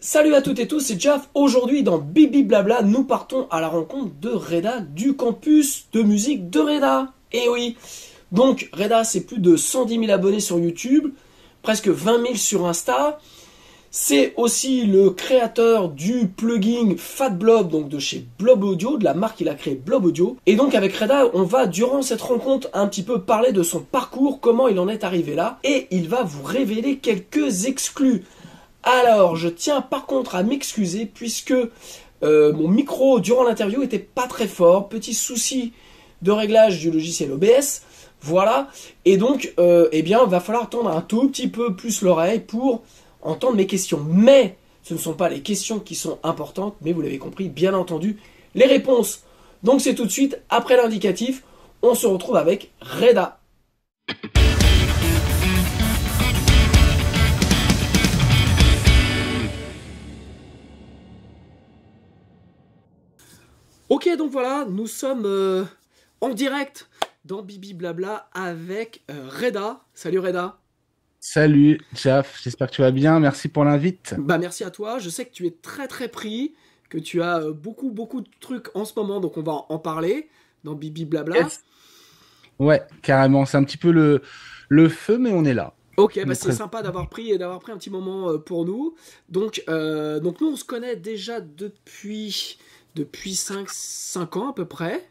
Salut à toutes et tous, c'est Jaf. Aujourd'hui dans Bibi Blabla, nous partons à la rencontre de Reda du campus de musique de Reda. Et oui, donc Reda c'est plus de 110 000 abonnés sur YouTube, presque 20 000 sur Insta. C'est aussi le créateur du plugin FatBlob, donc de chez Blob Audio, de la marque qu'il a créée Blob Audio. Et donc avec Reda, on va durant cette rencontre un petit peu parler de son parcours, comment il en est arrivé là, et il va vous révéler quelques exclus. Alors, je tiens par contre à m'excuser puisque mon micro durant l'interview était pas très fort, petit souci de réglage du logiciel OBS, voilà. Et donc, eh bien, va falloir tendre un tout petit peu plus l'oreille pour entendre mes questions. Mais ce ne sont pas les questions qui sont importantes, mais vous l'avez compris, bien entendu, les réponses. Donc c'est tout de suite après l'indicatif, on se retrouve avec Reda. Ok, donc voilà, nous sommes en direct dans Bibi Blabla avec Reda. Salut Reda. Salut, Jaf, j'espère que tu vas bien. Merci pour l'invite. Bah merci à toi, je sais que tu es très très pris, que tu as beaucoup de trucs en ce moment, donc on va en parler dans Bibi Blabla. Yes. Ouais, carrément. C'est un petit peu le feu, mais on est là. Ok, On bah est c'est très... sympa d'avoir pris un petit moment pour nous. Donc nous on se connaît déjà depuis 5 ans à peu près.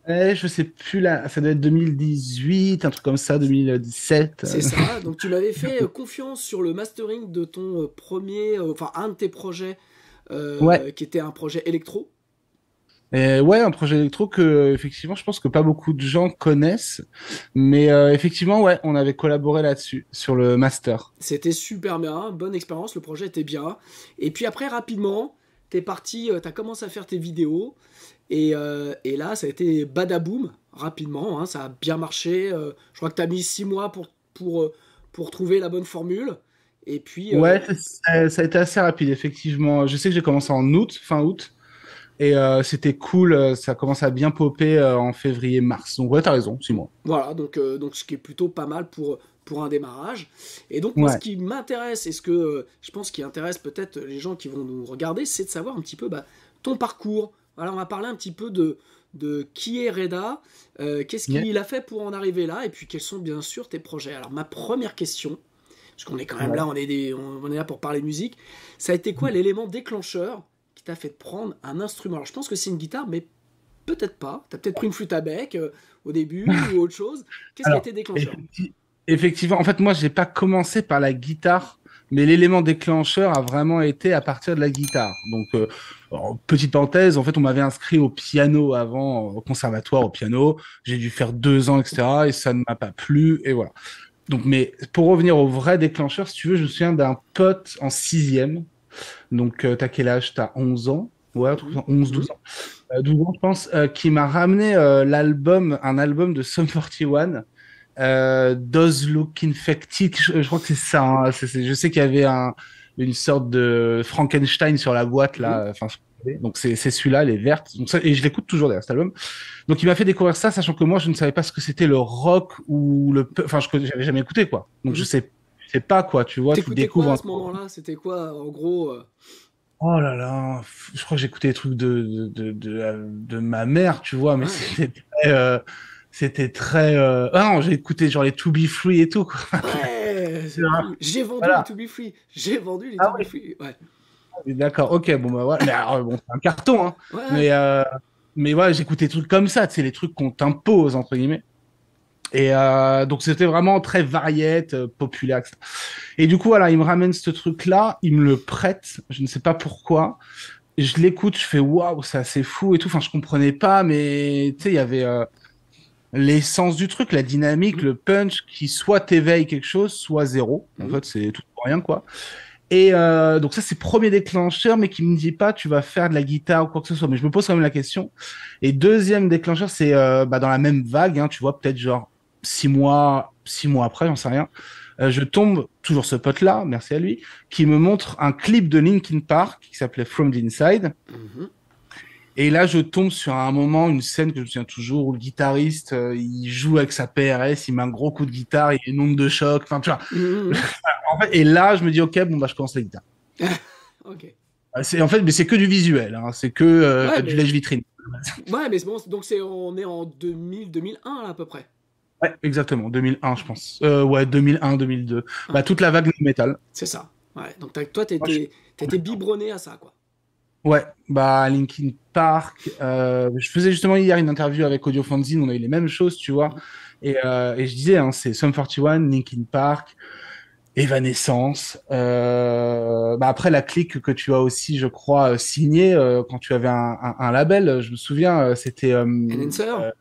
Je sais plus là, ça doit être 2018, un truc comme ça, 2017. C'est ça, donc tu m'avais fait confiance sur le mastering de ton enfin un de tes projets Ouais, qui était un projet électro. ouais, un projet électro que effectivement, je pense que pas beaucoup de gens connaissent, mais effectivement, ouais, on avait collaboré là-dessus sur le master. C'était super bien, bonne expérience, le projet était bien. Et puis après, rapidement, t'es parti, t'as commencé à faire tes vidéos. Et là, ça a été badaboum, rapidement, hein, ça a bien marché. Je crois que t'as mis 6 mois pour trouver la bonne formule. Et puis, Ouais, ça a été assez rapide, effectivement. Je sais que j'ai commencé en août, fin août. Et c'était cool, ça commence à bien popper en février-mars. Donc ouais, t'as raison, 6 mois. donc ce qui est plutôt pas mal pour un démarrage. Et donc moi, ce Ouais, qui m'intéresse, et ce que je pense qui intéresse peut-être les gens qui vont nous regarder, c'est de savoir un petit peu ton parcours. Voilà, on va parler un petit peu de qui est Reda, qu'est-ce yeah. qu'il a fait pour en arriver là, et puis quels sont bien sûr tes projets. Alors ma première question, parce qu'on est quand même Ouais. là, on est là pour parler musique, ça a été quoi l'élément déclencheur qui t'a fait prendre un instrument? Alors je pense que c'est une guitare, mais peut-être pas. T'as peut-être pris une flûte à bec au début ou autre chose. Qu'est-ce qui a Alors, été déclencheur? effectivement, en fait, moi, j'ai pas commencé par la guitare, mais l'élément déclencheur a vraiment été à partir de la guitare. Donc, petite parenthèse, en fait, on m'avait inscrit au piano avant, au conservatoire au piano. J'ai dû faire 2 ans, etc., et ça ne m'a pas plu, et voilà. Donc, mais pour revenir au vrai déclencheur, si tu veux, je me souviens d'un pote en sixième. Donc, t'as quel âge? T'as 11 ans? Ouais, un truc Mhm, comme ça, 11, mhm. 12 ans. 12 ans, je pense, qui m'a ramené un album de Sum 41, Does Look Infected, je crois que c'est ça, hein. Je sais qu'il y avait une sorte de Frankenstein sur la boîte, Mhm. là, enfin, donc c'est celui-là, elle est verte. Donc ça, et je l'écoute toujours d'ailleurs, cet album. Donc il m'a fait découvrir ça, sachant que moi, je ne savais pas ce que c'était le rock ou enfin, j'avais jamais écouté, quoi. Donc Mhm. je sais pas, quoi, tu vois, tu T'écoutais quoi découvres à un... ce moment-là? C'était quoi, en gros Oh là là, je crois que j'écoutais des trucs de ma mère, tu vois, mais Ouais, c'était très... Ah non, j'ai écouté genre les To Be Free et tout, quoi. ouais, c'est cool. J'ai vendu les Voilà. To Be Free. J'ai vendu les Ah To Be oui, Free. Ouais, d'accord, ok, bon, bah voilà. Mais alors, bon, c'est un carton, hein. ouais, ouais. Mais, euh, mais ouais, j'écoutais des trucs comme ça, tu sais, les trucs qu'on t'impose, entre guillemets. Et donc, c'était vraiment très variette, populaire, etc. Et du coup, voilà, il me ramène ce truc-là, il me le prête, je ne sais pas pourquoi. Je l'écoute, je fais waouh, c'est assez fou et tout. Enfin, je comprenais pas, mais tu sais, il y avait l'essence du truc, la dynamique, Mhm, le punch qui soit t'éveille quelque chose, soit zéro. En mhm. fait, c'est tout pour rien, quoi. Et donc ça, c'est premier déclencheur, mais qui me dit pas tu vas faire de la guitare ou quoi que ce soit. Mais je me pose quand même la question. Et deuxième déclencheur, c'est dans la même vague, hein, tu vois, peut-être genre 6 mois après, j'en sais rien. Je tombe, toujours ce pote-là, merci à lui, qui me montre un clip de Linkin Park qui s'appelait From the Inside. Mhm. Et là, je tombe sur un moment, une scène que je me souviens toujours, où le guitariste, il joue avec sa PRS, il met un gros coup de guitare, il y a une onde de choc, enfin, tu vois. Mhm. En fait, et là, je me dis, ok, bon, bah, je commence la guitare. ok. En fait, mais c'est que du visuel, hein. C'est que Ouais, du mais, lèche-vitrine. ouais, mais c'est bon, donc on est en 2000, 2001 là, à peu près. Ouais, exactement, 2001, je pense. Ouais, 2001, 2002. Bah, Ouais, toute la vague nu metal. c'est ça. Ouais, donc toi, Moi, je suis t'étais biberonné à ça, quoi. Ouais, bah Linkin Park. Je faisais justement hier une interview avec Audio Fanzine, on a eu les mêmes choses, tu vois. Mhm. Et je disais, hein, c'est Sum 41, Linkin Park, Evanescence. Bah après la clique que tu as aussi, je crois, signée quand tu avais un label. Je me souviens, c'était Enhancer,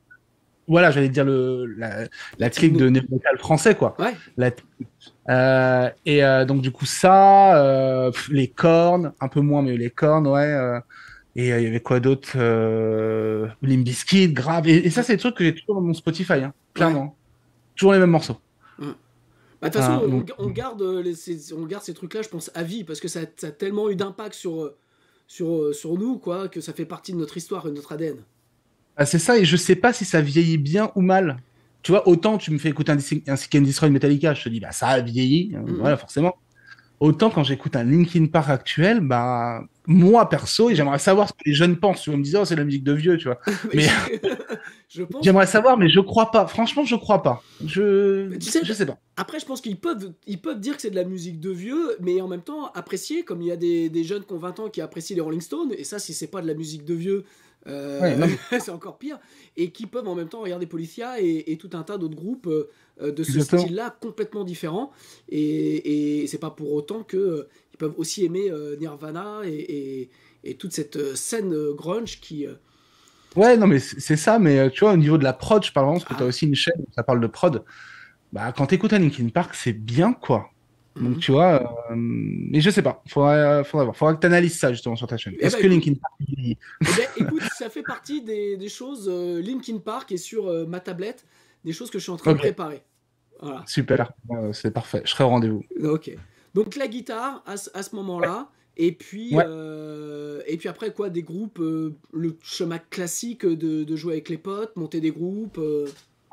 voilà, j'allais dire la la team clique No. de néo metal français, quoi. Ouais. La donc du coup ça, les cornes, un peu moins, mais les cornes, ouais. Il y avait quoi d'autre? Limp Bizkit, grave. Et ça, Mm. c'est des trucs que j'ai toujours dans mon Spotify, hein, Ouais. clairement. Toujours les mêmes morceaux. Mm. Bah, de toute façon, Hein, donc, on garde, on garde ces trucs-là, je pense, à vie, parce que ça a tellement eu d'impact sur nous, quoi, que ça fait partie de notre histoire et de notre ADN. c'est ça, et je sais pas si ça vieillit bien ou mal. Tu vois, autant tu me fais écouter un Seek and Destroy de Metallica, je te dis, bah ça a vieilli, voilà, Mhm. forcément. Autant quand j'écoute un Linkin Park actuel, bah moi perso, et j'aimerais savoir ce que les jeunes pensent. Tu vas me dire, oh, c'est de la musique de vieux, tu vois. Mais Mais je pense, j'aimerais savoir, mais je crois pas. Franchement, je crois pas. mais tu sais, Je sais pas. après, je pense ils peuvent dire que c'est de la musique de vieux, mais en même temps apprécier, comme il y a des jeunes qui ont 20 ans qui apprécient les Rolling Stones, et ça, si c'est pas de la musique de vieux, Ouais, non, mais c'est encore pire, et qui peuvent en même temps regarder Policia et tout un tas d'autres groupes de ce exactement. style-là complètement différents, et c'est pas pour autant que ils peuvent aussi aimer Nirvana et toute cette scène grunge qui. Ouais, non, mais c'est ça. Mais tu vois, au niveau de la prod, je parle vraiment parce que tu as Ah, aussi une chaîne où ça parle de prod. Bah, quand t'écoutes un Linkin Park, c'est bien, quoi. Donc, mhm. tu vois, mais je sais pas. Faudrait voir. Faudra que tu analyses ça, justement, sur ta chaîne. Eh Est-ce ben que écoute, Linkin Park vieillit? eh ben, écoute, ça fait partie des choses. Linkin Park est sur ma tablette, des choses que je suis en train de Ok, préparer. Voilà. super. C'est parfait. Je serai au rendez-vous. Ok. Donc la guitare à ce Ouais. moment-là, Ouais. et puis après quoi, des groupes, le chemin classique de jouer avec les potes, monter des groupes.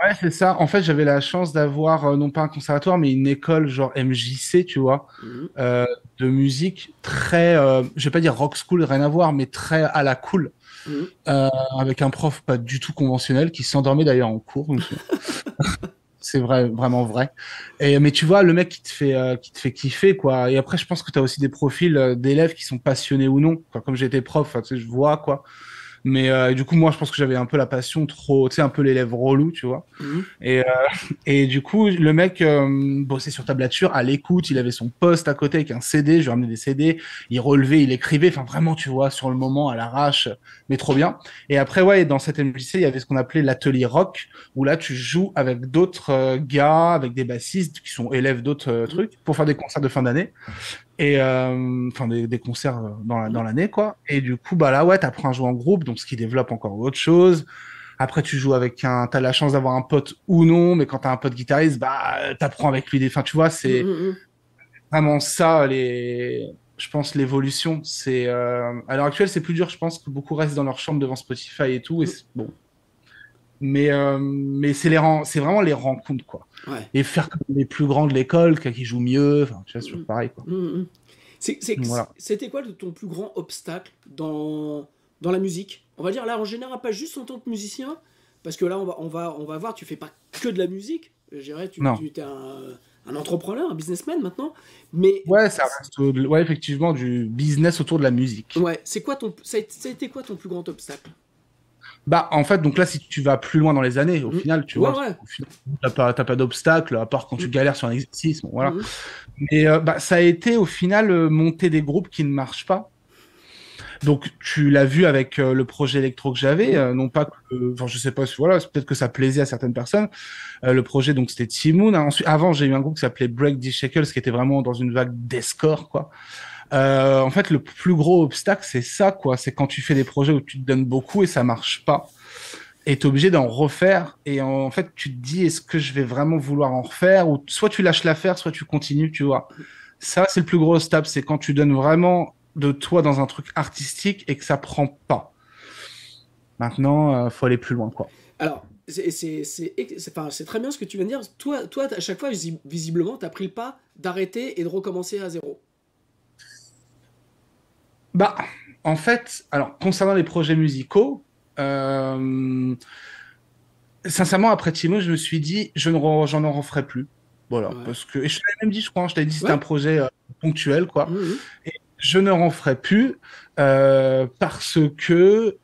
Ouais, c'est ça. En fait, j'avais la chance d'avoir, non pas un conservatoire, mais une école genre MJC, tu vois, Mhm. euh, de musique très, je vais pas dire rock school, rien à voir, mais très à la cool, Mhm. euh, avec un prof pas du tout conventionnel qui s'endormait d'ailleurs en cours. Je me souviens. C'est vrai, vraiment vrai. Mais tu vois, le mec qui te fait kiffer, quoi. Et après, je pense que tu as aussi des profils d'élèves qui sont passionnés ou non. Quoi. Comme j'étais prof, enfin, tu sais, je vois, quoi. Mais du coup, moi, je pense que j'avais un peu la passion trop, tu sais, un peu l'élève relou, tu vois. Mhm. Et, et du coup, le mec bossait sur tablature, à l'écoute, il avait son poste à côté avec un CD, je lui ramenais des CD, il relevait, il écrivait, enfin vraiment, tu vois, sur le moment, à l'arrache, mais trop bien. Et après, ouais, dans cette MJC, il y avait ce qu'on appelait l'atelier rock, où là, tu joues avec d'autres gars, avec des bassistes qui sont élèves d'autres Mhm. trucs, pour faire des concerts de fin d'année. Et enfin des concerts Mhm. dans l'année, quoi. Et du coup, bah là, ouais, t'apprends à jouer en groupe, donc ce qui développe encore autre chose. Après, tu joues avec t'as la chance d'avoir un pote ou non, mais quand t'as un pote guitariste, bah, t'apprends avec lui enfin, tu vois, Mhm. c'est Mhm. vraiment ça, je pense, l'évolution. À l'heure actuelle, c'est plus dur, je pense, que beaucoup restent dans leur chambre devant Spotify et tout, et Mhm. bon. Mais c'est vraiment les rencontres, quoi. Ouais. Et faire comme les plus grands de l'école, qui jouent mieux, enfin, tu vois, c'est toujours Mhm. pareil, quoi. Mhm. Voilà. C'était quoi ton plus grand obstacle dans la musique? On va dire là en général, pas juste en tant que musicien, parce que là on va voir, tu fais pas que de la musique. Je dirais, Non. tu es un entrepreneur, un businessman maintenant. Mais Ouais, ça reste, ouais, effectivement, du business autour de la musique. ouais, ça a été quoi ton plus grand obstacle? Bah, en fait, donc là, si tu vas plus loin dans les années, au Mhm. final, tu Ouais, vois, ouais. au final, t'as pas d'obstacle, à part quand tu Mhm. galères sur un exercice, bon, voilà. Mhm. Mais bah, ça a été, au final, monter des groupes qui ne marchent pas. Donc, tu l'as vu avec le projet électro que j'avais, Mhm. non pas que, enfin, je sais pas, voilà, c'est peut-être que ça plaisait à certaines personnes. Le projet, donc, c'était Timoun. Ensuite, avant, j'ai eu un groupe qui s'appelait Break the Shackles, qui était vraiment dans une vague d'escore, quoi. En fait, le plus gros obstacle, c'est ça, quoi. C'est quand tu fais des projets où tu te donnes beaucoup et ça marche pas. Et t'es obligé d'en refaire. Et en fait, tu te dis, est-ce que je vais vraiment vouloir en refaire? Ou soit tu lâches l'affaire, soit tu continues, tu vois. Ça, c'est le plus gros obstacle. C'est quand tu donnes vraiment de toi dans un truc artistique et que ça prend pas. Maintenant, faut aller plus loin, quoi. Alors, enfin, c'est très bien ce que tu viens de dire. Toi, à chaque fois, visiblement, tu as pris le pas d'arrêter et de recommencer à zéro. Bah, en fait, alors, concernant les projets musicaux, euh, sincèrement, après Timo, je me suis dit, j'en en referai plus. Voilà, Ouais. parce que, et je te l'avais même dit, je crois, je t'avais dit, c'était un Ouais. projet ponctuel, quoi. Mhm. Et je ne en ferai plus parce que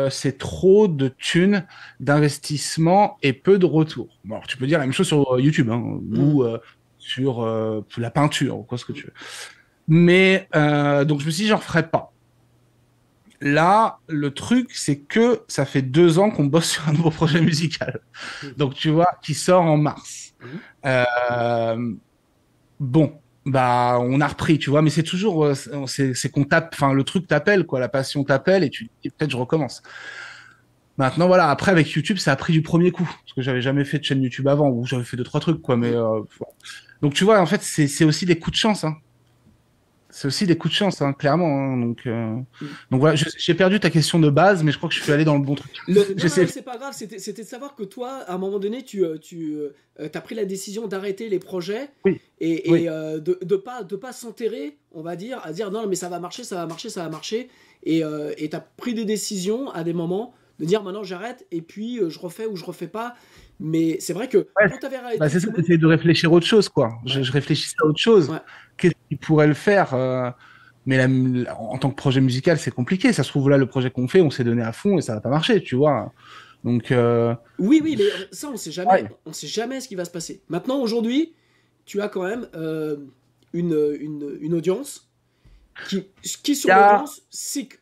c'est trop de thunes, d'investissement et peu de retour. Bon, alors, tu peux dire la même chose sur YouTube, hein, Mhm. ou sur la peinture, ou quoi ce que tu veux. Mais donc, je me suis dit, j'en ferai pas. Là, le truc, c'est que ça fait 2 ans qu'on bosse sur un nouveau projet musical. Mhm. Donc, tu vois, qui sort en mars. Mhm. Euh, bon, bah, on a repris, tu vois, mais c'est toujours, c'est qu'on tape, enfin, le truc t'appelle, quoi, la passion t'appelle et tu dis, peut-être je recommence. Maintenant, voilà, après, avec YouTube, ça a pris du premier coup. Parce que j'avais jamais fait de chaîne YouTube avant, ou j'avais fait deux, trois trucs, quoi, mais, Mhm. voilà. Donc, tu vois, en fait, c'est aussi des coups de chance, hein. C'est aussi des coups de chance, hein, clairement, hein. Mhm. Donc voilà, j'ai perdu ta question de base, mais je crois que je suis allé dans le bon truc. Non, non, J'essaie. c'est pas grave, c'était de savoir que toi, à un moment donné, as pris la décision d'arrêter les projets Oui, et oui. de pas s'enterrer, on va dire, à dire non, mais ça va marcher, ça va marcher, ça va marcher. Et tu as pris des décisions à des moments de dire maintenant j'arrête et puis je refais ou je refais pas. Mais c'est vrai que Ouais, quand tu avais bah arrêté c'est ça, Timon. j'essaie de réfléchir à autre chose, quoi. Ouais, Je réfléchissais à autre chose. ouais. Qu'est-ce qui pourrait le faire mais en tant que projet musical, c'est compliqué. Ça se trouve, là, le projet qu'on fait, on s'est donné à fond et ça va pas marcher, tu vois. Donc, Oui, oui, mais ça, ouais. on sait jamais ce qui va se passer. Maintenant, aujourd'hui, tu as quand même une audience qui Il y sur a, l'audience,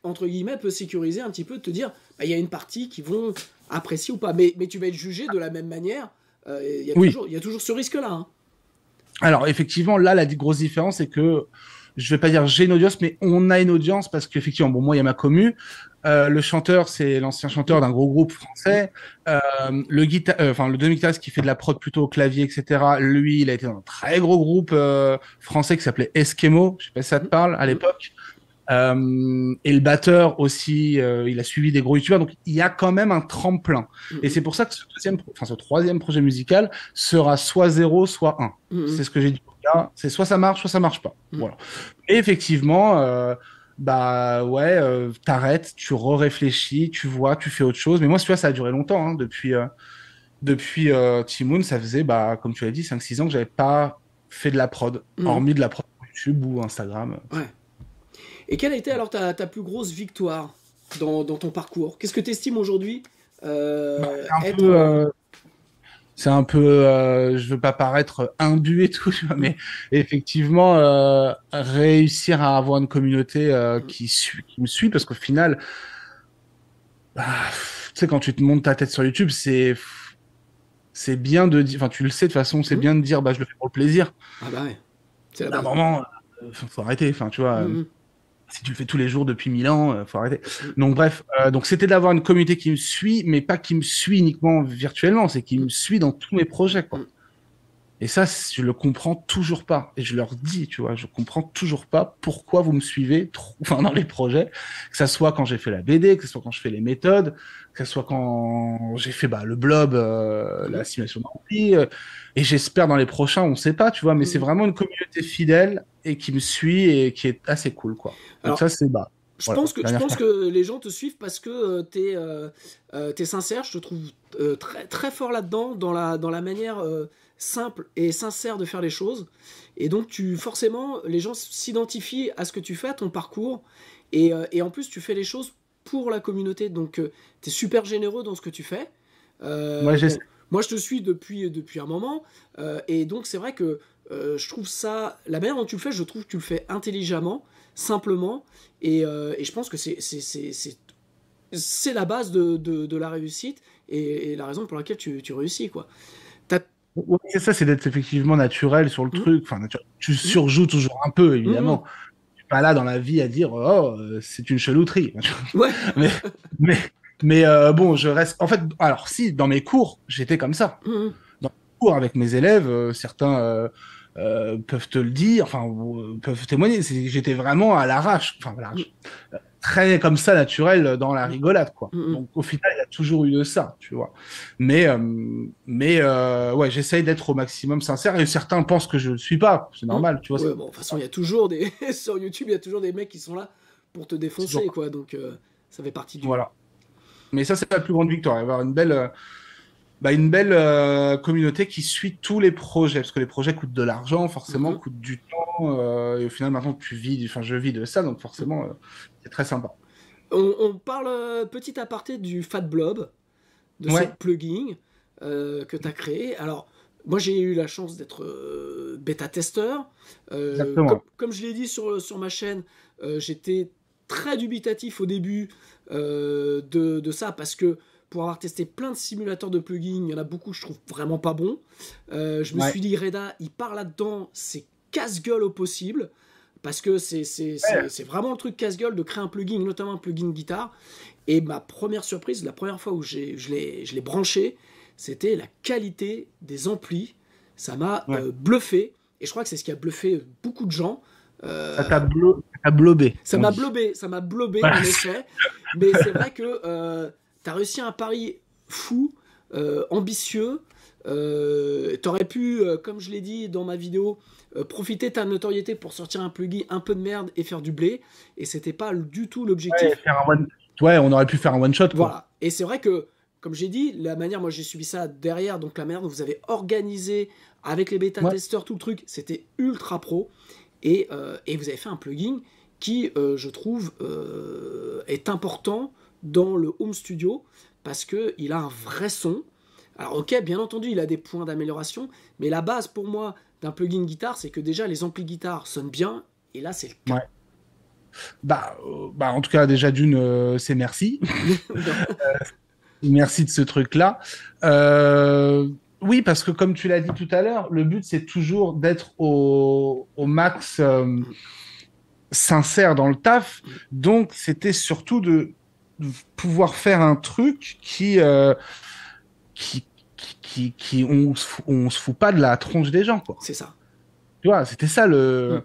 entre guillemets, peut sécuriser un petit peu, te dire, bah, il y a une partie qui vont apprécier ou pas. Mais tu vas être jugé de la même manière. oui. Il y a toujours ce risque-là. Hein. Alors, effectivement, là, la grosse différence, c'est que je vais pas dire j'ai une audience, mais on a une audience parce qu'effectivement, bon, moi, il y a ma commu. Le chanteur, c'est l'ancien chanteur d'un gros groupe Mm, français. Enfin, le demi-guitariste qui fait de la prod plutôt au clavier, etc. Lui, il a été dans un très gros groupe français qui s'appelait Eskimo. Je sais pas si ça te mm, parle à mm, l'époque. Et le batteur aussi, il a suivi des gros youtubeurs. Donc, il y a quand même un tremplin. Et mm, c'est pour ça que ce troisième projet musical sera soit zéro, soit un. mm, C'est ce que j'ai dit au gars. C'est soit ça marche pas. mm, Voilà. Et effectivement, bah ouais, t'arrêtes, tu re-réfléchis, tu vois, tu fais autre chose. Mais moi, tu vois, ça a duré longtemps. Hein, depuis Timoun, ça faisait, bah, comme tu l'as dit, 5 6 ans que j'avais pas fait de la prod, mm, mm. hormis de la prod sur YouTube ou Instagram. Ouais. Et quelle a été alors ta plus grosse victoire dans ton parcours? Qu'est-ce que tu estimes aujourd'hui Bah, être. c'est un peu, je veux pas paraître imbu et tout, tu vois, Mm, mais effectivement, réussir à avoir une communauté mm, qui me suit, parce qu'au final, bah, tu sais, quand tu te montes ta tête sur YouTube, c'est bien de dire, enfin, tu le sais de toute façon, c'est mm. bien de dire, bah, je le fais pour le plaisir. Ah bah ouais, c'est la À un base. moment, faut arrêter, enfin, tu vois. Mm, Si tu le fais tous les jours depuis 1000 ans, faut arrêter. mm, Donc bref, donc c'était d'avoir une communauté qui me suit, mais pas qui me suit uniquement virtuellement, c'est qui mm, me suit dans tous mes projets, quoi. mm, Et ça, je le comprends toujours pas. Et je leur dis, tu vois, je comprends toujours pas pourquoi vous me suivez trop, enfin, dans les projets, que ça soit quand j'ai fait la BD, que ce soit quand je fais les méthodes, que ce soit quand j'ai fait bah, le blob, mm, la simulation d'ampli, et j'espère dans les prochains, on sait pas, tu vois, mais mm, c'est mm. vraiment une communauté fidèle et qui me suit et qui est assez cool, quoi. Donc Alors, ça, c'est bah, voilà, je dernière pense fois. que les gens te suivent parce que t'es sincère. Je te trouve très, très fort là-dedans, dans la manière simple et sincère de faire les choses. Et donc, forcément, les gens s'identifient à ce que tu fais, à ton parcours. Et en plus, tu fais les choses pour la communauté. Donc, tu es super généreux dans ce que tu fais. Moi, j'essaie. Bon, moi, je te suis depuis un moment. Et donc, c'est vrai que je trouve ça. La manière dont tu le fais, je trouve que tu le fais intelligemment, simplement. Et je pense que c'est la base de la réussite et la raison pour laquelle tu réussis, quoi. T'as. Ouais, c'est ça, c'est d'être effectivement naturel sur le Hum, truc. Enfin, tu hum, surjoues toujours un peu, hum, évidemment. hum. Pas là dans la vie à dire oh c'est une chalouterie Ouais. mais mais bon je reste en fait alors si dans mes cours j'étais comme ça Hum, dans mes cours avec mes élèves certains peuvent te le dire enfin peuvent témoigner j'étais vraiment à l'arrache enfin à hum, l'arrache très comme ça naturel dans la hum, rigolade quoi hum, hum. donc au final il y a toujours eu de ça tu vois ouais j'essaye d'être au maximum sincère et certains pensent que je ne le suis pas c'est Hum. normal tu vois Ouais, bon, de toute façon, il y a toujours des. Sur YouTube, il y a toujours des mecs qui sont là pour te défoncer, toujours... quoi. Donc, ça fait partie du... Voilà. Mais ça, c'est la plus grande victoire. Avoir une belle communauté qui suit tous les projets. Parce que les projets coûtent de l'argent, forcément, Mhm. coûtent du temps. Et au final, maintenant, je vis de ça. Donc, forcément, c'est très sympa. On parle petit aparté du Fat Blob, de Ouais, cette plugin que tu as créé. Alors, moi, j'ai eu la chance d'être bêta-testeur. exactement. Comme je l'ai dit sur ma chaîne, j'étais très dubitatif au début de ça parce que pour avoir testé plein de simulateurs de plugins, il y en a beaucoup que je trouve vraiment pas bons. Je me Ouais. suis dit, Reda, il part là-dedans, c'est casse-gueule au possible. Parce que Ouais. c'est vraiment le truc casse-gueule de créer un plugin, notamment un plugin guitare. Et ma première surprise, la première fois où je l'ai branché, c'était la qualité des amplis. Ça m'a Ouais. bluffé. Et je crois que c'est ce qui a bluffé beaucoup de gens. Ça t'a blobé, on dit. Ça m'a blobé Voilà. en effet. Mais c'est vrai que tu as réussi un pari fou, ambitieux. T'aurais pu, comme je l'ai dit dans ma vidéo, profiter de ta notoriété pour sortir un plugin un peu de merde et faire du blé. Et c'était pas du tout Ouais, l'objectif. ouais, on aurait pu faire un one shot, quoi. Voilà. Et c'est vrai que, comme j'ai dit, la manière, moi j'ai suivi ça derrière, donc la manière dont vous avez organisé avec les Ouais. bêta-testeurs, tout le truc, c'était ultra pro. Et vous avez fait un plugin qui, je trouve, est important dans le home studio parce qu'il a un vrai son. Alors ok, bien entendu, il a des points d'amélioration, mais la base pour moi d'un plugin guitare, c'est que déjà les amplis guitare sonnent bien, et là c'est le cas. Ouais. En tout cas, déjà d'une, c'est merci. Merci de ce truc-là. Oui, parce que comme tu l'as dit tout à l'heure, le but, c'est toujours d'être au max sincère dans le taf. Donc, c'était surtout de pouvoir faire un truc qui, on se fout pas de la tronche des gens, quoi. C'est ça. Tu vois, c'était ça Mm. le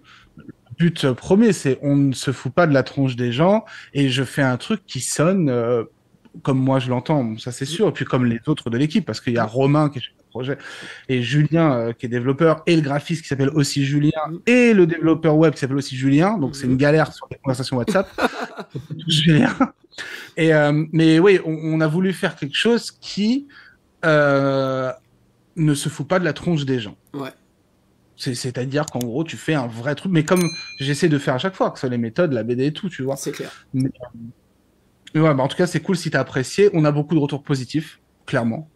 but premier, c'est on ne se fout pas de la tronche des gens et je fais un truc qui sonne comme moi je l'entends, bon, ça c'est Mm. sûr, et puis comme les autres de l'équipe, parce qu'il y a Mm. Romain qui est chef de projet, et Julien qui est développeur, et le graphiste qui s'appelle aussi Julien, Mm. et le développeur web qui s'appelle aussi Julien, donc c'est une Mm. galère sur les conversations WhatsApp. Julien. Mais oui, on a voulu faire quelque chose qui euh, ne se fout pas de la tronche des gens. Ouais, C'est-à-dire qu'en gros, tu fais un vrai truc, mais comme j'essaie de faire à chaque fois, que ce soit les méthodes, la BD et tout, tu vois. c'est clair. Mais ouais, en tout cas, c'est cool si t'as apprécié. On a beaucoup de retours positifs, clairement.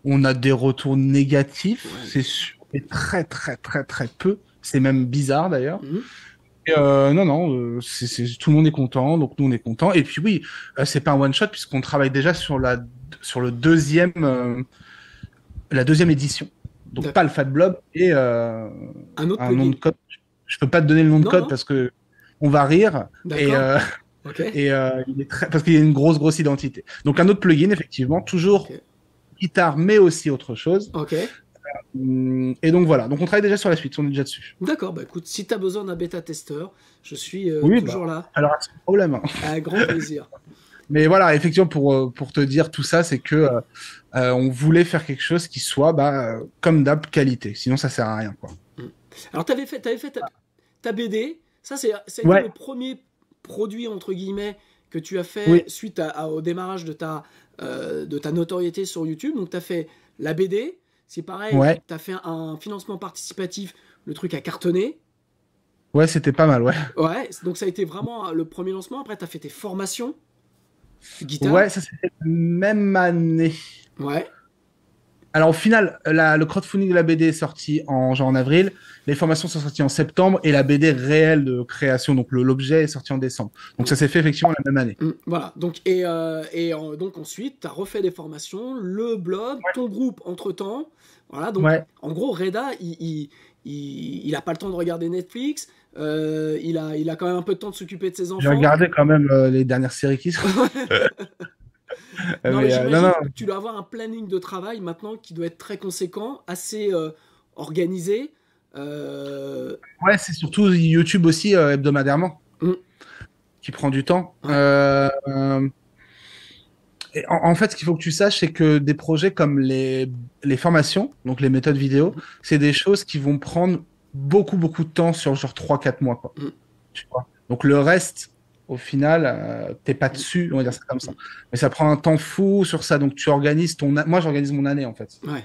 On a des retours négatifs, Ouais. c'est sûr, mais très, très, très, très peu. C'est même bizarre d'ailleurs. Mm. Et, non, non, tout le monde est content, donc nous on est content. Et puis oui, c'est pas un one shot puisqu'on travaille déjà sur la deuxième édition. Donc pas le D'accord. Fat Blob et Un autre un nom plugin. de code. Je peux pas te donner le nom de Non, code non. parce que on va rire et, D'accord. Ok. parce qu'il y a une grosse identité. Donc un autre plugin effectivement, toujours Ok. guitare mais aussi autre chose. Ok. Et donc voilà. Donc on travaille déjà sur la suite, on est déjà dessus. D'accord. Bah écoute, si tu as besoin d'un bêta-testeur, je suis Oui, toujours là. alors sans problème. Avec grand plaisir. Mais voilà, effectivement, pour te dire tout ça, c'est que on voulait faire quelque chose qui soit, comme d'hab, qualité. Sinon, ça sert à rien, quoi. Mm. Alors, t'avais fait ta BD. Ça a été Ouais, le premier produit, entre guillemets, que tu as fait oui, suite au démarrage de ta notoriété sur YouTube. Donc, tu as fait la BD. C'est pareil, ouais, tu as fait un financement participatif. Le truc a cartonné. ouais, c'était pas mal, ouais. Ouais, donc ça a été vraiment le premier lancement. Après, tu as fait tes formations guitare. Ouais, ça c'était la même année. Ouais, Alors au final, le crowdfunding de la BD est sorti en avril, les formations sont sorties en septembre et la BD réelle de création, donc l'objet est sorti en décembre. Donc ça s'est fait effectivement la même année. Voilà. Donc, donc ensuite, tu as refait des formations, le blog, ton groupe entre-temps. Voilà, donc Ouais, en gros, Reda, il a pas le temps de regarder Netflix. Il a quand même un peu de temps de s'occuper de ses j'ai enfants. regardé quand même les dernières séries qui sont. Non, mais Non, j'imagine non, que tu dois avoir un planning de travail maintenant qui doit être très conséquent, assez organisé. Euh, ouais, c'est surtout YouTube aussi hebdomadairement hum, qui prend du temps. ouais, Et en fait, ce qu'il faut que tu saches, c'est que des projets comme les formations, donc les méthodes vidéo, c'est des choses qui vont prendre beaucoup, beaucoup de temps sur genre 3 4 mois, quoi. hum, Tu vois. Donc le reste, au final, t'es pas dessus, on va dire ça comme ça. Mais ça prend un temps fou sur ça. Donc, tu organises moi, j'organise mon année, en fait. Ouais.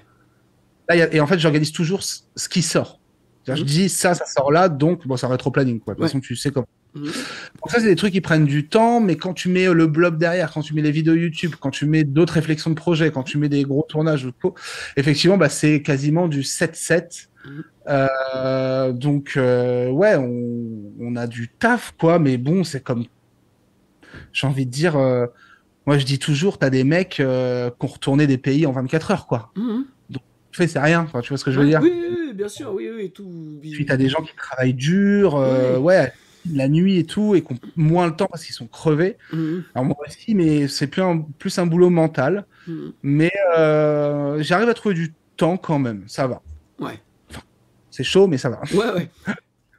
Là, et en fait, j'organise toujours ce qui sort. C'est-à-dire, je Mhm. dis ça sort là, donc, bon, c'est un rétro-planning, quoi. De toute Ouais. façon, tu sais comment. Mhm. Donc ça, c'est des trucs qui prennent du temps, mais quand tu mets le blog derrière, quand tu mets les vidéos YouTube, quand tu mets d'autres réflexions de projet, quand tu mets des gros tournages, effectivement, bah, c'est quasiment du 7-7. Mhm. Donc, ouais, on a du taf, quoi, mais bon, c'est comme, j'ai envie de dire, moi, je dis toujours, t'as des mecs qui ont retourné des pays en 24 heures, quoi. Mhm. Donc, c'est rien, enfin, tu vois ce que je veux Ouais. dire? Oui, oui, oui, bien sûr, oui, oui, tout. Puis t'as des gens qui travaillent dur, Oui. ouais, la nuit et tout, et qui ont moins le temps parce qu'ils sont crevés. Mhm. Alors moi aussi, mais c'est plus un boulot mental. Mhm. Mais j'arrive à trouver du temps quand même, ça va. Ouais. C'est chaud, mais ça va. Ouais,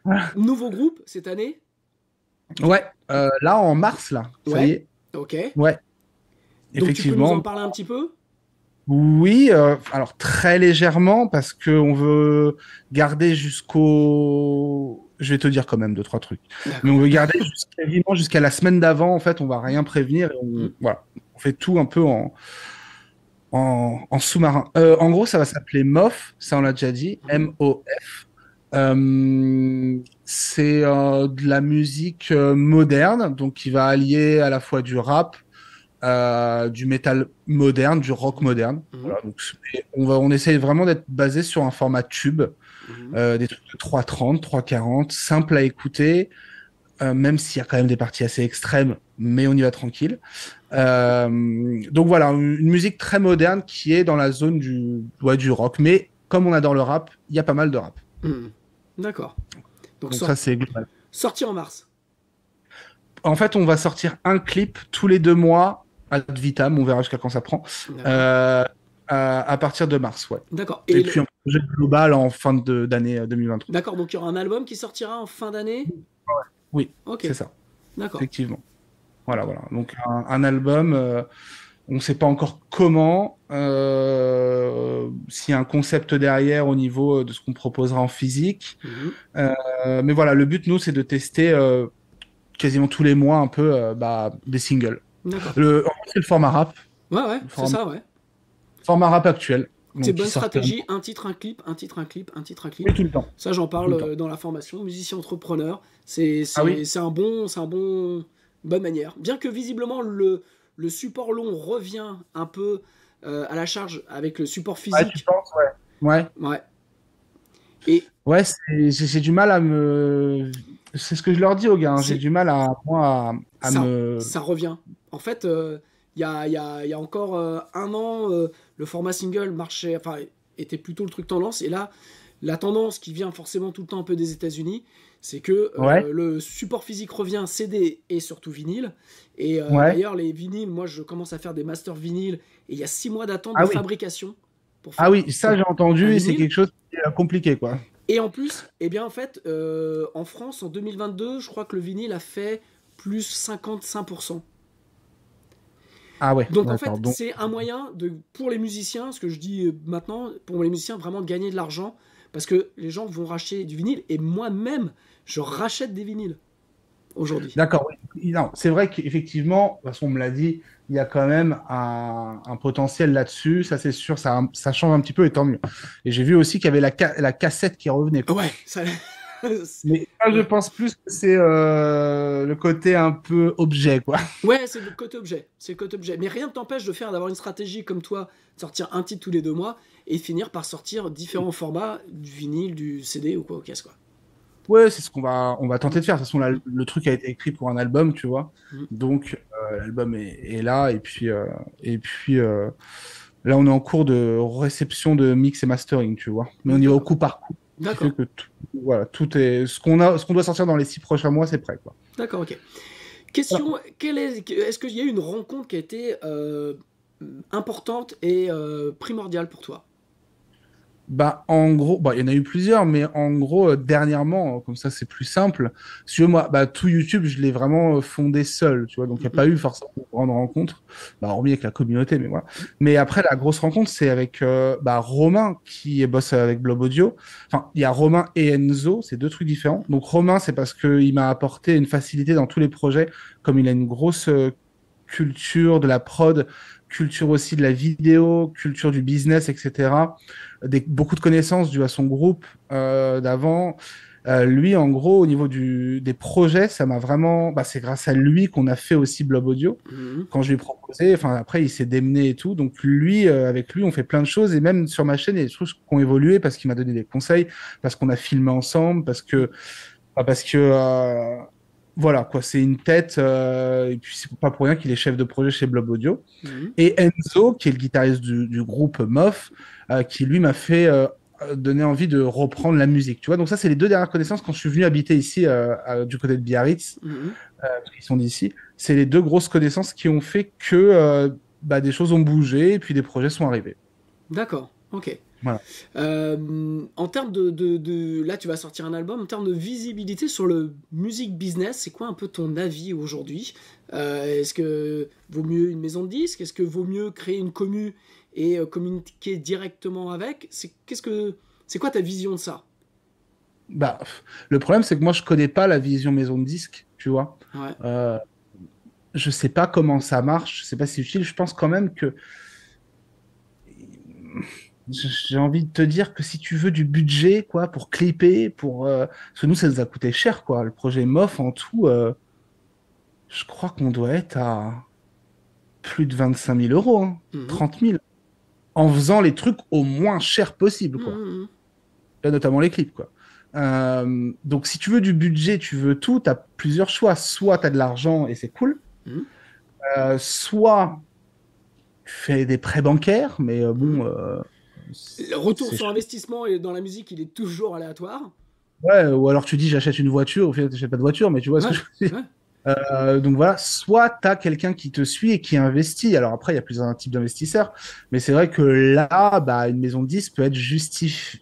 ouais. Nouveau groupe cette année? Ouais, là en mars, là, ça y Ouais. est. Ok. Ouais, Donc tu peux nous en effectivement. parler un petit peu? Oui, alors très légèrement, parce qu'on veut garder jusqu'au... Je vais te dire quand même deux, trois trucs. Mais on D'accord. veut garder quasiment jusqu'à la semaine d'avant, en fait, on va rien prévenir. Mhm. Voilà, on fait tout un peu en sous-marin. En gros, ça va s'appeler MOF, ça on l'a déjà dit, Mhm. M-O-F. C'est de la musique moderne, donc qui va allier à la fois du rap, du métal moderne, du rock moderne. Mhm. Voilà, donc on essaye vraiment d'être basé sur un format tube, Mhm. des trucs de 3,30, 3,40, simple à écouter, même s'il y a quand même des parties assez extrêmes, mais on y va tranquille. Donc voilà, une musique très moderne qui est dans la zone du rock, mais comme on adore le rap, il y a pas mal de rap. Mhm. D'accord. Donc Donc ça, c'est global. sorti en mars. En fait, on va sortir un clip tous les 2 mois ad vitam, on verra jusqu'à quand ça prend, D'accord. euh, à partir de mars, ouais. D'accord. Et puis un projet global en fin d'année 2023. D'accord, donc il y aura un album qui sortira en fin d'année? Oui, Ok. c'est ça, D'accord. effectivement. Voilà, voilà. Donc un album, on ne sait pas encore comment, s'il y a un concept derrière au niveau de ce qu'on proposera en physique. Mhm. Mais voilà, le but, nous, c'est de tester quasiment tous les mois un peu des singles. D'accord. En fait, c'est le format rap, Ouais, ouais, le c'est ça, ouais. format rap actuel, C'est donc qui bonne sort stratégie, un titre, un clip, un titre, un clip, un titre, un clip. oui, tout le temps, Ça, j'en tout parle le temps. dans la formation, musicien entrepreneur. Ah oui? C'est un bon, bonne manière. Bien que visiblement le support long revient un peu à la charge avec le support Ouais, tu physique. penses, ouais. Ouais, Ouais. Et ouais, j'ai du mal à me. C'est ce que je leur dis aux gars, hein, j'ai c'est du mal moi, à ça, me. ça revient. En fait, il y a encore un an, le format single marchait, enfin, était plutôt le truc tendance. Et là, la tendance qui vient forcément tout le temps un peu des États-Unis, c'est que Ouais, le support physique revient CD et surtout vinyle. Et ouais. d'ailleurs, les vinyles, moi, je commence à faire des masters vinyles et il y a 6 mois d'attente de Ah oui. fabrication pour Ah faire oui, ça j'ai un entendu et c'est vinyle. quelque chose qui est compliqué, quoi. Et en plus, eh bien, en fait, en France, en 2022, je crois que le vinyle a fait plus 55%. Ah ouais, Donc en d'accord. fait, Donc, c'est un moyen pour les musiciens, ce que je dis maintenant, pour les musiciens, vraiment de gagner de l'argent, parce que les gens vont racheter du vinyle, et moi-même, je rachète des vinyles aujourd'hui. d'accord, oui. Non, c'est vrai qu'effectivement, de toute façon, on me l'a dit, il y a quand même un potentiel là-dessus, ça c'est sûr, ça change un petit peu et tant mieux. Et j'ai vu aussi qu'il y avait la cassette qui revenait, quoi. Ouais, ça... Mais ça, je ouais, pense plus que c'est le côté un peu objet, quoi. ouais, c'est le côté objet, c'est le côté objet. Mais rien ne t'empêche d'avoir une stratégie comme toi, de sortir un titre tous les 2 mois, et finir par sortir différents formats, du vinyle, du CD ou quoi, au caisse, quoi. Ouais, c'est ce qu'on va tenter de faire. De toute façon, là, le truc a été écrit pour un album, tu vois. Mhm. Donc, l'album est là. Et puis, là, on est en cours de réception de mix et mastering, tu vois. Mais on y va au D'accord, coup par coup. Ce qui fait d'accord, que voilà, tout est ce qu'on doit sortir dans les 6 prochains mois, c'est prêt, quoi. d'accord, ok. Voilà. Question, est-ce qu'il y a eu une rencontre qui a été importante et primordiale pour toi? Bah, en gros, bah, il y en a eu plusieurs, mais en gros, dernièrement, comme ça, c'est plus simple. Si tu veux, moi, bah, tout YouTube, je l'ai vraiment fondé seul, tu vois. Donc, il n'y a pas Mhm. eu forcément de grande rencontre, bah, hormis avec la communauté, mais voilà. Mais après, la grosse rencontre, c'est avec bah, Romain, qui bosse avec Blob Audio. Enfin, il y a Romain et Enzo, c'est deux trucs différents. Donc, Romain, c'est parce qu'il m'a apporté une facilité dans tous les projets, comme il a une grosse culture de la prod, culture aussi de la vidéo, culture du business, etc. Beaucoup de connaissances dues à son groupe d'avant. Lui, en gros, au niveau des projets, ça m'a vraiment. Bah, c'est grâce à lui qu'on a fait aussi Blob Audio. Mhm. Quand je lui ai proposé, enfin après, il s'est démené et tout. Donc lui, avec lui, on fait plein de choses et même sur ma chaîne, il y a des choses qui ont évolué parce qu'il m'a donné des conseils, parce qu'on a filmé ensemble, parce que voilà quoi, c'est une tête et puis c'est pas pour rien qu'il est chef de projet chez Blob Audio. Mhm. Et Enzo, qui est le guitariste du groupe MOF, qui lui m'a fait donner envie de reprendre la musique. Tu vois, donc ça, c'est les deux dernières connaissances quand je suis venu habiter ici du côté de Biarritz, Mhm. parce qu'ils sont d'ici. C'est les deux grosses connaissances qui ont fait que bah, des choses ont bougé et puis des projets sont arrivés. D'accord, ok. Voilà. En termes là, tu vas sortir un album. En termes de visibilité sur le music business, c'est quoi un peu ton avis aujourd'hui? Est-ce que vaut mieux une maison de disques? Est-ce que vaut mieux créer une commu et communiquer directement avec? C'est quoi ta vision de ça? Bah, le problème, c'est que moi, je connais pas la vision maison de disque, tu vois. Ouais. Euh, je sais pas comment ça marche, je sais pas si c'est utile. Je pense quand même que j'ai envie de te dire que si tu veux du budget, quoi, pour clipper, parce que nous, ça nous a coûté cher, quoi. Le projet MOF, en tout, je crois qu'on doit être à plus de 25 000 euros, hein, Mhm. 30 000, en faisant les trucs au moins cher possible, quoi. Mhm. Là, notamment les clips, quoi. Donc, si tu veux du budget, tu veux tout, tu as plusieurs choix. Soit tu as de l'argent et c'est cool, Mhm. soit tu fais des prêts bancaires, mais Mhm. bon, Le retour c'est sur investissement et dans la musique, il est toujours aléatoire. ouais, ou alors tu dis j'achète une voiture, au final t'achètes pas de voiture, mais tu vois ce que Ouais, je veux dire. ouais. Donc voilà, soit tu as quelqu'un qui te suit et qui investit. Alors après, il y a plusieurs types d'investisseurs, mais c'est vrai que là, bah, une maison de 10 peut être justifiée.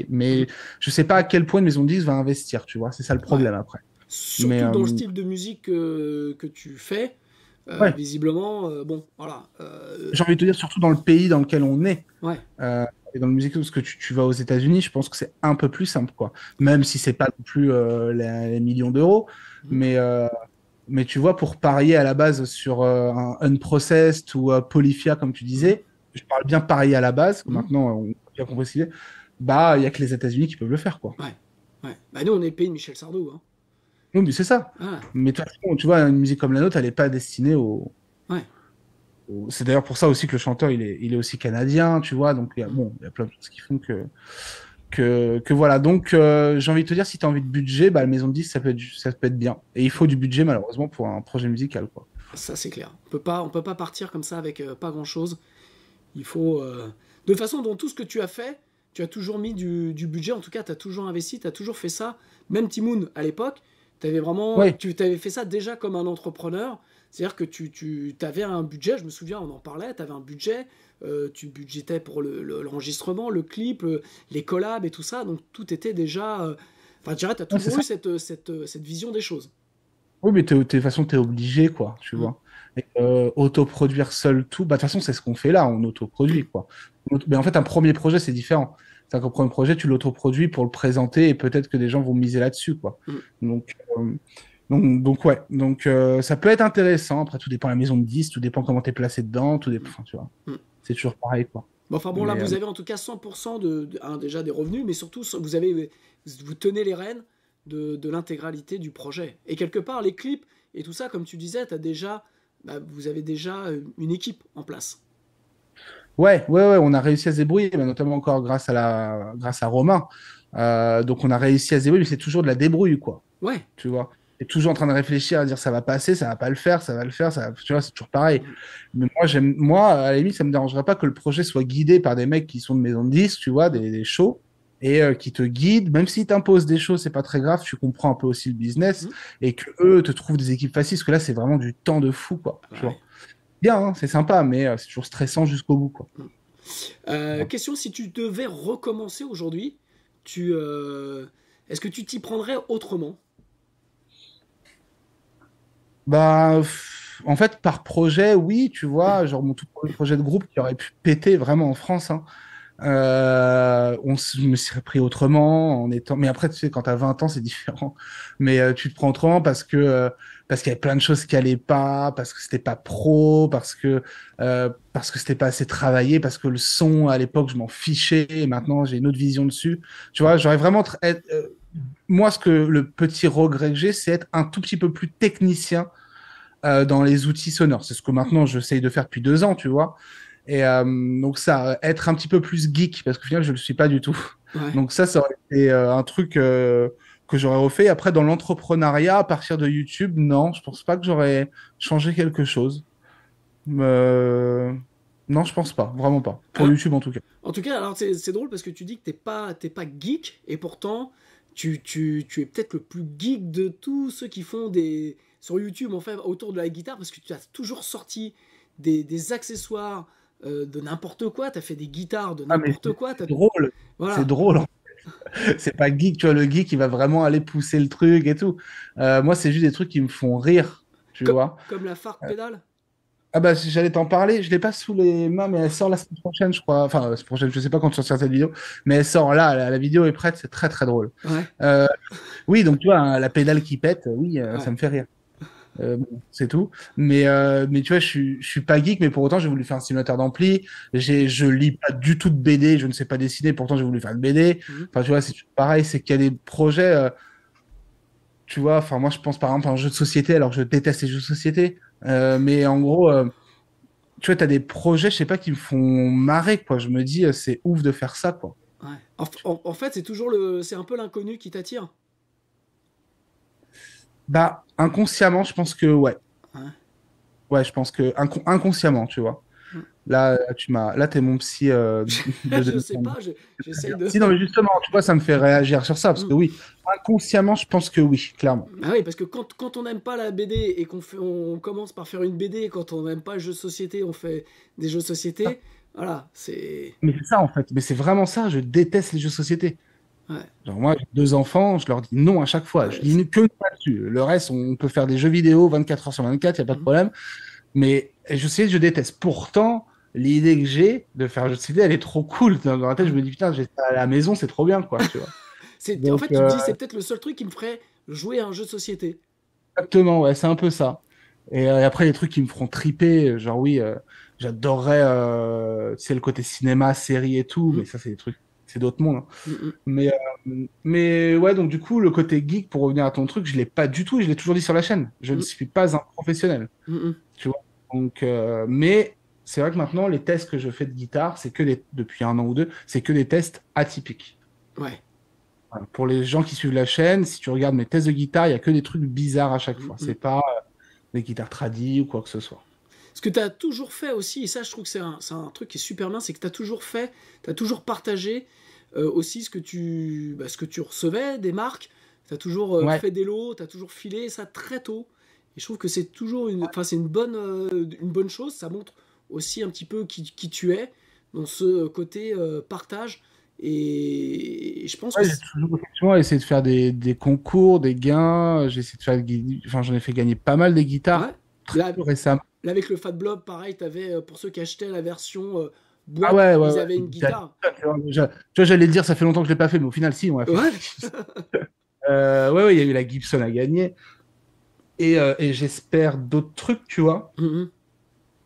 Mhm. Mais je sais pas à quel point une maison de 10 va investir, tu vois, c'est ça le Ouais. problème après. Mais Surtout dans le style de musique que tu fais, ouais, visiblement, bon, voilà. j'ai envie de te dire, surtout dans le pays dans lequel on est. Ouais. Et dans le musique, parce que tu vas aux États-Unis, je pense que c'est un peu plus simple, quoi. Même si c'est pas non plus les millions d'euros, Mhm. mais mais tu vois, pour parier à la base sur un Unprocessed ou Polyphia, comme tu Mhm. disais, je parle bien parier à la base, que Mhm. maintenant on a bien compris ce qu'il est, bah, il y a que les États-Unis qui peuvent le faire, quoi. Ouais. Ouais. Bah, nous, on est le pays de Michel Sardou, hein. Oui, mais c'est ça. Ah, Mais de toute façon, tu vois, une musique comme la nôtre, elle n'est pas destinée ouais. C'est d'ailleurs pour ça aussi que le chanteur, il est aussi canadien, tu vois, donc Mhm. bon, il y a plein de choses qui font que voilà. Donc, j'ai envie de te dire, si tu as envie de budget, bah, la maison de 10, ça peut être bien. Et il faut du budget, malheureusement, pour un projet musical, quoi. Ça, c'est clair. On peut pas partir comme ça avec pas grand-chose. Il faut. De façon dont tout ce que tu as fait, tu as toujours mis du budget. En tout cas, tu as toujours investi, tu as toujours fait ça. Même Timoun, à l'époque, Oui, tu t'avais fait ça déjà comme un entrepreneur. C'est-à-dire que tu avais un budget, je me souviens, on en parlait, tu avais un budget, tu budgétais pour l'enregistrement, le clip, les collabs et tout ça. Donc tout était déjà. Enfin, je dirais, tu as ouais, c'est toujours eu ça. cette vision des choses. Oui, mais de toute façon, tu es obligé, quoi, tu Mm. vois. Et, autoproduire seul tout, bah, de toute façon, c'est ce qu'on fait là, on autoproduit, quoi. Mais en fait, un premier projet, c'est différent. C'est qu'un premier projet, tu l'autoproduis pour le présenter et peut-être que des gens vont miser là-dessus, quoi. Mm. Donc, ouais. Donc, ça peut être intéressant. Après, tout dépend de la maison de 10, tout dépend comment tu es placé dedans, tout dépend, enfin, tu vois. Mm. C'est toujours pareil, quoi. Bon, enfin bon, là, Mais, vous avez en tout cas 100% déjà des revenus, mais surtout, vous tenez les rênes de l'intégralité du projet. Et quelque part, les clips et tout ça, comme tu disais, vous avez déjà une équipe en place. ouais, on a réussi à se débrouiller, bah, notamment encore grâce à Romain. Donc, on a réussi à se débrouiller, mais c'est toujours de la débrouille, quoi. Ouais. Tu vois. Et toujours en train de réfléchir à dire ça va passer, ça va pas le faire, ça va le faire, tu vois, c'est toujours pareil. Mm. Mais moi, à la limite, ça me dérangerait pas que le projet soit guidé par des mecs qui sont de maison de disques, tu vois, des shows, et qui te guident, même s'ils t'imposent des choses, c'est pas très grave, tu comprends un peu aussi le business, Mm. et que eux te trouvent des équipes faciles, parce que là, c'est vraiment du temps de fou, quoi, tu Ouais. vois. Bien, hein, c'est sympa, mais c'est toujours stressant jusqu'au bout, quoi. Mm. Question, si tu devais recommencer aujourd'hui, tu, est-ce que tu t'y prendrais autrement? Bah, en fait, par projet, oui, tu vois, genre mon tout premier projet de groupe qui aurait pu péter vraiment en France, hein. Je me serais pris autrement en étant. Mais après, tu sais, quand t'as 20 ans, c'est différent. Mais tu te prends autrement parce qu'il y avait plein de choses qui allaient pas, parce que c'était pas pro, parce que c'était pas assez travaillé, parce que le son à l'époque, je m'en fichais. Et maintenant, j'ai une autre vision dessus. Tu vois, j'aurais vraiment moi, ce que le petit regret que j'ai, c'est être un tout petit peu plus technicien dans les outils sonores. C'est ce que maintenant j'essaye de faire depuis 2 ans, tu vois. Et donc ça, être un petit peu plus geek, parce qu'au final, je ne le suis pas du tout. Ouais. Donc ça aurait été un truc que j'aurais refait. Après, dans l'entrepreneuriat, à partir de YouTube, non, je pense pas que j'aurais changé quelque chose. Euh, Non, je pense pas, vraiment pas. Pour Alors, YouTube, en tout cas. en tout cas, alors c'est drôle parce que tu dis que t'es pas geek et pourtant tu es peut-être le plus geek de tous ceux qui font des sur YouTube en fait autour de la guitare parce que tu as toujours sorti des accessoires de n'importe quoi. T'as fait des guitares de Ah, mais n'importe quoi. c'est drôle. C'est Voilà, drôle. C'est pas geek, tu vois, le geek, il va vraiment aller pousser le truc et tout. Moi, c'est juste des trucs qui me font rire, tu comme, vois. comme la Farc pédale. Ah bah j'allais t'en parler, je l'ai pas sous les mains, mais elle sort la semaine prochaine, je crois. Enfin, la semaine prochaine, je sais pas quand tu sortiras cette vidéo, mais elle sort là, la vidéo est prête, c'est très très drôle. Ouais, Euh, oui, donc tu vois, hein, la pédale qui pète, oui, ça ouais. me fait rire. Bon, c'est tout. Mais tu vois, je suis pas geek, mais pour autant, j'ai voulu faire un simulateur d'ampli. Je lis pas du tout de BD, je ne sais pas dessiner, pourtant j'ai voulu faire une BD. Mhm. Enfin, tu vois, c'est pareil, c'est qu'il y a des projets, tu vois, enfin, moi je pense par exemple à un jeu de société, alors que je déteste les jeux de société. Mais en gros, tu vois, t'as des projets, je sais pas, qui me font marrer, quoi. Je me dis, c'est ouf de faire ça, quoi. Ouais. En fait, c'est un peu l'inconnu qui t'attire. Bah, inconsciemment, je pense que, ouais. Ouais. Ouais, je pense que inconsciemment, tu vois. Là, t'es mon psy de Je sais 2022. pas, j'essaye de. Si, non, mais justement, tu vois, ça me fait réagir sur ça, parce que oui, inconsciemment, je pense que oui, clairement. Ah oui, parce que quand on n'aime pas la BD et on commence par faire une BD, et quand on n'aime pas le jeu de société, on fait des jeux de société. Voilà, c'est. Mais c'est ça, en fait. Mais c'est vraiment ça, je déteste les jeux de société. Ouais, Genre, moi, j'ai 2 enfants, je leur dis non à chaque fois. Je ouais, dis que non là-dessus. Le reste, on peut faire des jeux vidéo 24 heures sur 24, il n'y a pas de mhm. problème. Mais je sais, je déteste. Pourtant, l'idée que j'ai de faire un jeu de société, elle est trop cool. Dans la tête, je Ouais. me dis, putain, j'ai ça à la maison, c'est trop bien, quoi, tu vois. En Donc, fait, tu te dis, c'est peut-être le seul truc qui me ferait jouer à un jeu de société. exactement, ouais, c'est un peu ça. Et après, les trucs qui me feront triper, genre, oui, j'adorerais, tu sais, le côté cinéma, série et tout, mais Mhm, ça, c'est des trucs, c'est d'autres mondes, hein. mhm, Mais ouais, donc du coup, le côté geek, pour revenir à ton truc, je l'ai pas du tout et je l'ai toujours dit sur la chaîne. Je ne mhm, suis pas un professionnel, mhm. tu vois. Donc, mais c'est vrai que maintenant, les tests que je fais de guitare, depuis 1 an ou 2, c'est que des tests atypiques. Ouais. Voilà. Pour les gens qui suivent la chaîne, si tu regardes mes tests de guitare, il y a que des trucs bizarres à chaque fois. C'est Mhm. pas des guitares tradies ou quoi que ce soit. Ce que tu as toujours fait aussi, et ça je trouve que c'est un truc qui est super bien, c'est que tu as toujours fait, tu as toujours partagé aussi ce que tu recevais des marques, tu as toujours Ouais, fait des lots, tu as toujours filé ça très tôt. Et je trouve que c'est toujours enfin, c'est une bonne chose, ça montre aussi un petit peu qui tu es dans ce côté partage. Et je pense que ouais, j'ai toujours effectivement essayé de faire des concours, des gains. J'ai essayé de faire, enfin, j'en ai fait gagner pas mal des ouais, guitares très là, récemment. là, avec le Fat Blob, pareil, tu avais pour ceux qui achetaient la version Ah boîte, ouais, ouais, ils ouais. avaient une guitare. Tu vois, j'allais te dire, ça fait longtemps que je l'ai pas fait, mais au final, si, on l'a fait. Ouais. Ouais, ouais, il y a eu la Gibson à gagner. Et j'espère d'autres trucs, tu vois. Mhm.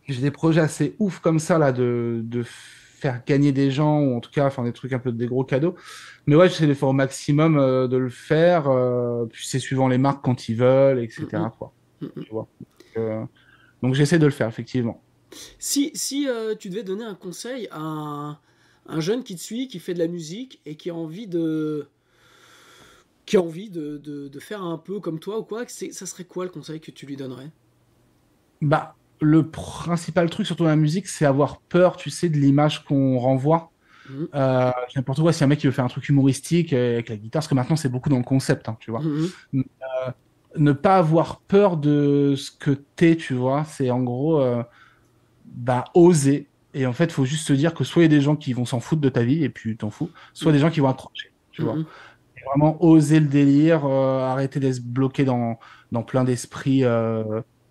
J'ai des projets assez ouf comme ça, là, de faire gagner des gens, ou en tout cas, enfin, des trucs un peu des gros cadeaux. Mais ouais, j'essaie de faire au maximum de le faire. Puis c'est suivant les marques quand ils veulent, Mhm. etc., quoi. Mhm. Tu vois. Donc j'essaie de le faire, effectivement. Si tu devais donner un conseil à un jeune qui te suit, qui fait de la musique et qui a envie de faire un peu comme toi ou quoi, ça serait quoi le conseil que tu lui donnerais? Bah, le principal truc, surtout dans la musique, c'est avoir peur, tu sais, de l'image qu'on renvoie. Mhm. N'importe quoi, si un mec qui veut faire un truc humoristique avec la guitare, parce que maintenant c'est beaucoup dans le concept, hein, tu vois. Mhm. Ne pas avoir peur de ce que t'es, tu vois, c'est en gros, bah, oser. Et en fait, il faut juste se dire que soit il y a des gens qui vont s'en foutre de ta vie et puis t'en fous, soit Mm, des gens qui vont accrocher, tu vois. mm, Et vraiment oser le délire, arrêter d'être bloqué dans plein d'esprits,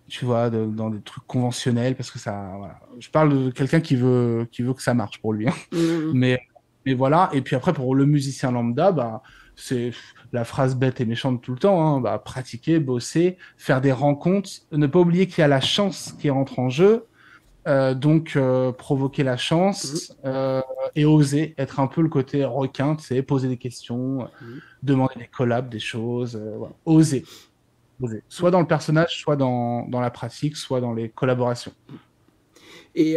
tu vois, dans des trucs conventionnels, parce que ça, voilà. Je parle de quelqu'un qui veut que ça marche pour lui, hein. mm, mm, mm. Mais, mais voilà. Et puis après, pour le musicien lambda, bah, c'est la phrase bête et méchante tout le temps, hein, bah, pratiquer, bosser, faire des rencontres, ne pas oublier qu'il y a la chance qui rentre en jeu. Donc, provoquer la Mm, chance et oser être un peu le côté requin, tu sais, poser des questions, mm, demander des collabs, des choses, voilà. Oser, oser. Soit mm. dans le personnage, soit dans la pratique, soit dans les collaborations. Et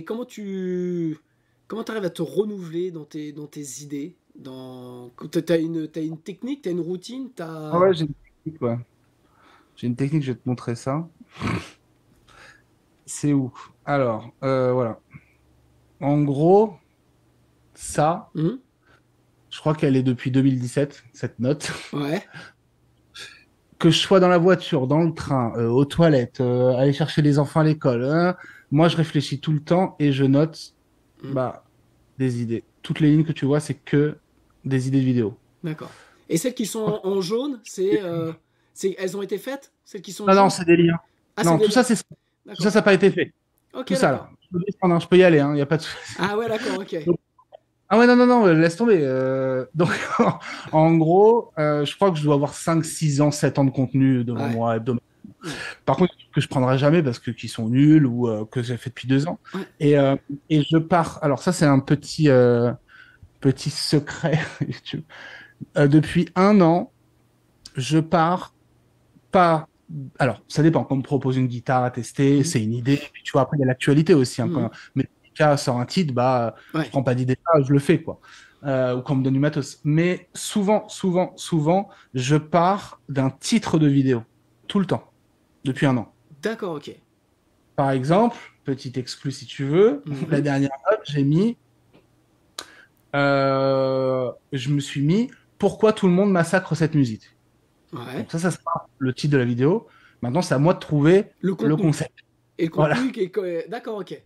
comment t'arrives à te renouveler dans tes idées? T'as une technique, t'as une routine, Ah t'as... ouais, j'ai une technique, ouais. J'ai une technique, je vais te montrer ça. C'est où? Alors, voilà. En gros, ça, Hmm. je crois qu'elle est depuis 2017, cette note. Ouais. Que je sois dans la voiture, dans le train, aux toilettes, aller chercher les enfants à l'école, hein, moi je réfléchis tout le temps et je note Hmm. bah, des idées. Toutes les lignes que tu vois, c'est que des idées de vidéo. D'accord. Et celles qui sont en jaune, elles ont été faites? Celles qui sont en Non, non, jaune? c'est des liens. Ah, c'est Non, des tout ça, liens. c'est tout ça, D'accord. ça n'a pas été fait. Ok, Tout ça là. d'accord. Je peux descendre, hein, je peux y aller, il n'y a pas de souci. Ah ouais, d'accord, ok. Donc- Ah ouais, non, non, non, laisse tomber. Donc, en gros, je crois que je dois avoir 5, 6 ans, 7 ans de contenu devant Ouais. moi. Ouais. Par contre, que je prendrai jamais parce que qui sont nuls ou que j'ai fait depuis 2 ans. Ouais. Et, euh, et je pars. Alors ça, c'est un petit secret. YouTube. Depuis 1 an, je pars pas. Alors, ça dépend. Quand on me propose une guitare à tester, Mhm. c'est une idée. Puis tu vois, après, il y a l'actualité aussi, hein. Mhm. Quand Metallica sort un titre, bah, je Ouais. prends pas d'idée, je le fais, quoi. Ou quand on me donne du matos. Mais souvent, souvent, souvent, je pars d'un titre de vidéo. Tout le temps. Depuis 1 an. D'accord, ok. Par exemple, petit exclu si tu veux, la Mhm. dernière note, je me suis mis pourquoi tout le monde massacre cette musique. Ouais. Donc ça sera le titre de la vidéo. Maintenant, c'est à moi de trouver Le le contenu. concept. Et le Voilà, contenu qui est... D'accord, ok.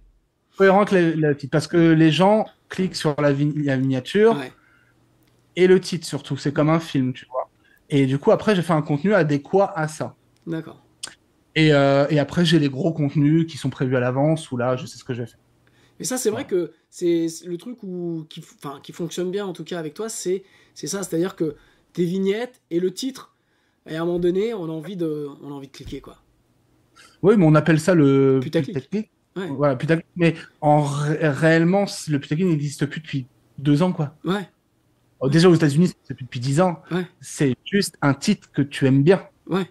cohérent avec le titre. Parce que les gens cliquent sur la miniature Ouais. et le titre surtout. C'est comme un film, tu vois. Et du coup, après, j'ai fait un contenu adéquat à ça. D'accord. Et après, j'ai les gros contenus qui sont prévus à l'avance, où là, je sais ce que je vais faire. Et ça, c'est vrai Voilà. que c'est le truc enfin, qui fonctionne bien, en tout cas avec toi, c'est ça. C'est-à-dire que tes vignettes et le titre, et à un moment donné, on a envie de cliquer, quoi. Oui, mais on appelle ça le Putaclic. putaclic. Ouais. Voilà, putaclic. Mais réellement, le putaclic n'existe plus depuis 2 ans, quoi. Ouais. Ouais. Déjà aux États-Unis, c'est plus depuis 10 ans. Ouais. C'est juste un titre que tu aimes bien. Ouais.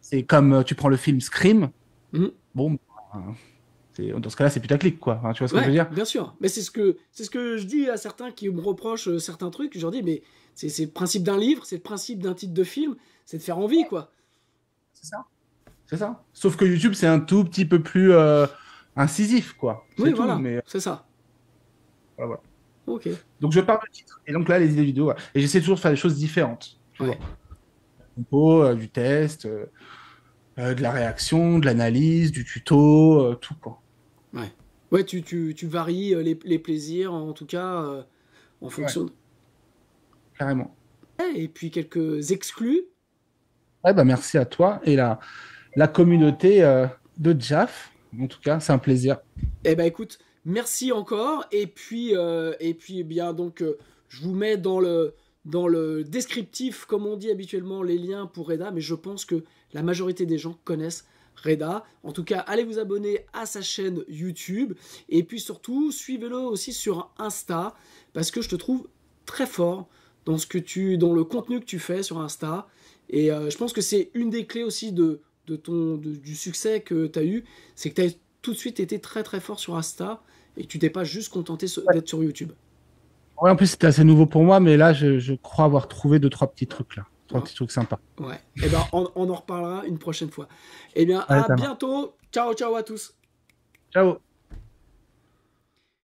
C'est comme tu prends le film Scream. Mhm. Bon, dans ce cas-là, c'est putaclic, quoi. Hein, tu vois ce que je veux Ouais, dire? bien sûr. Mais c'est ce que je dis à certains qui me reprochent certains trucs. Je leur dis, mais c'est le principe d'un livre, c'est le principe d'un titre de film, c'est de faire envie, quoi. C'est ça. C'est ça. Sauf que YouTube, c'est un tout petit peu plus incisif, quoi. Oui, C'est tout. voilà, Mais c'est ça. voilà. Ok. Donc je pars de titre. Et donc là, les idées vidéo. Voilà. Et j'essaie toujours de faire des choses différentes. Tu vois. Ouais. Compo, du test, de la réaction, de l'analyse, du tuto, tout, quoi. Ouais. Ouais, tu varies les plaisirs, en tout cas, en Ouais, fonction. carrément. Et puis quelques exclus. Ouais, bah merci à toi et la communauté de Jaf. En tout cas, c'est un plaisir. Eh ben écoute, merci encore. Et puis eh bien donc, je vous mets dans le descriptif, comme on dit habituellement, les liens pour Reda. Mais je pense que la majorité des gens connaissent Reda. En tout cas, allez vous abonner à sa chaîne YouTube. Et puis surtout, suivez-le aussi sur Insta, parce que je te trouve très fort dans le contenu que tu fais sur Insta. Et je pense que c'est une des clés aussi du succès que tu as eu, c'est que tu as tout de suite été très très fort sur Insta et que tu t'es pas juste contenté Ouais. d'être sur YouTube. Ouais, en plus, c'était assez nouveau pour moi, mais là, je crois avoir trouvé deux, trois petits trucs là. Trois Ouais. petits trucs sympas. Ouais. Et ben on en reparlera une prochaine fois. Eh bien, Allez, à ça marche. bientôt. Ciao, ciao à tous. Ciao.